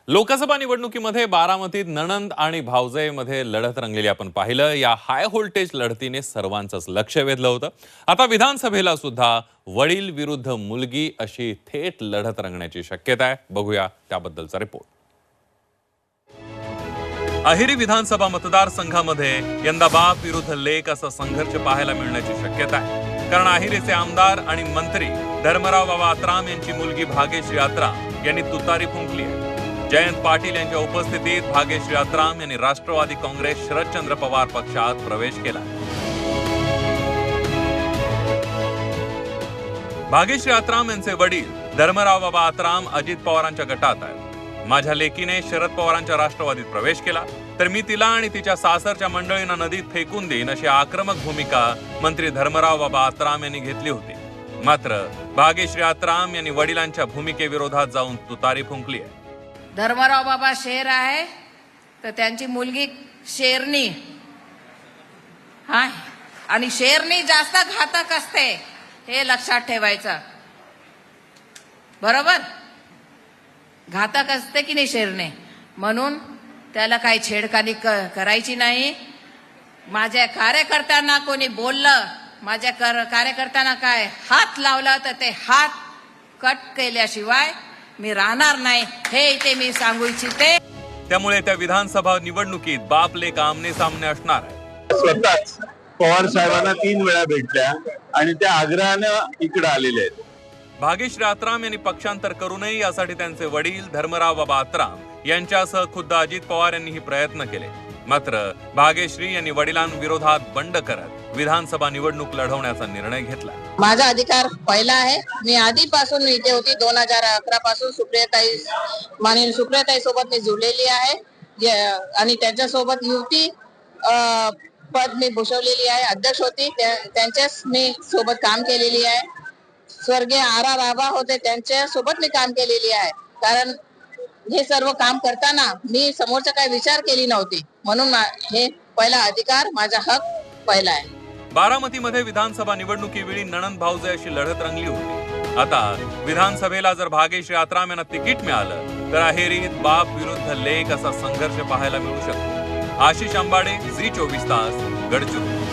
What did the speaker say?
लोकसभा निवडणुकीमध्ये बारामतीत नणंद आणि भावजयमध्ये लढत रंगलेली आपण पाहिलं। या हाय व्होल्टेज लढतीने सर्वांचंच लक्ष वेधलं होतं। आता विधानसभेला सुद्धा वडील विरुद्ध मुलगी अशी थेट लढत रंगण्याची शक्यता आहे। बघूया त्याबद्दलचा रिपोर्ट। अहेरी विधानसभा मतदारसंघामध्ये यंदा बाप विरुद्ध लेक असा संघर्ष पाहायला मिळण्याची शक्यता आहे। कारण अहेरीचे आमदार आणि मंत्री धर्मराव बाबा आत्राम यांची मुलगी भाग्यश्री आत्राम यांनी तुतारी फुंकली आहे। जयंत पाटील यांच्या उपस्थितीत भाग्यश्री आत्राम यांनी राष्ट्रवादी काँग्रेस शरदचंद्र पवार पक्षात प्रवेश केला। भाग्यश्री आत्राम यांचे वडील धर्मराव बाबा आत्राम अजित पवारांच्या गटात आहेत। माझ्या लेकीने शरद पवारांच्या राष्ट्रवादीत प्रवेश केला तर मी तिला आणि तिच्या सासरच्या मंडळींना नदीत फेकून देईन अशी आक्रमक भूमिका मंत्री धर्मराव बाबा आत्राम यांनी घेतली होती। मात्र भाग्यश्री आत्राम यांनी वडिलांच्या भूमिकेविरोधात जाऊन तुतारी फुंकली आहे। धर्मराव बाबा शेर आहे तर त्यांची मुलगी शेरनी आहे आणि शेरनी जास्त घातक असते हे लक्षात ठेवायचं। बरोबर, घातक असते की नाही शेरने, म्हणून त्याला काही छेडखानी करायची नाही। माझ्या कार्यकर्त्यांना कोणी बोललं, माझ्या कार्यकर्त्यांना काय हात लावला तर ते हात कट केल्याशिवाय मी राहणार नाही, हे इथे मी सांगू इच्छिते। त्यामुळे त्या विधानसभा निवडणुकीत बाप लेक आमने सामने असणार आहे। स्वतःच पवार साहेबांना 3 वेळा भेटल्या आणि त्या आग्रहानं इकडे आलेले आहेत। भाग्यश्री आत्राम यांनी पक्षांतर करू नये यासाठी त्यांचे वडील धर्मराव बाबा आत्राम यांच्यासह खुद्द अजित पवार यांनीही प्रयत्न केले। मात्र भाग्यश्री यांनी वडिलांविरोधात बंड करत विधानसभा निवडणूक लढवण्याचा निर्णय घेतला। माझा अधिकार पहिला आहे। मी आधीपासून इथे होती, 2011 पासून माननीय सुप्रियाताई सोबत मी जुळलेली आहे आणि त्यांच्यासोबत युती पद मी भूषवलेली आहे, अध्यक्ष होती, त्यांच्याच मी सोबत काम केलेली आहे। स्वर्गीय आर बाबा होते, त्यांच्या सोबत मी काम केलेली आहे। कारण हे सर्व काम करताना मी समोरचा काही विचार केली नव्हती, म्हणून हे पहिला अधिकार, माझा हक पहिला आहे। बारामतीमध्ये विधानसभा निवडणुकीवेळी नणंद भावजय अशी लढत रंगली होती। आता विधानसभेला जर भाग्यश्री आत्राम यांना तिकीट मिळालं तर अहेरीत बाप विरुद्ध लेक असा संघर्ष पाहायला मिळू शकतो। आशिष अंबाडे, झी 24 तास, गडचिरोली।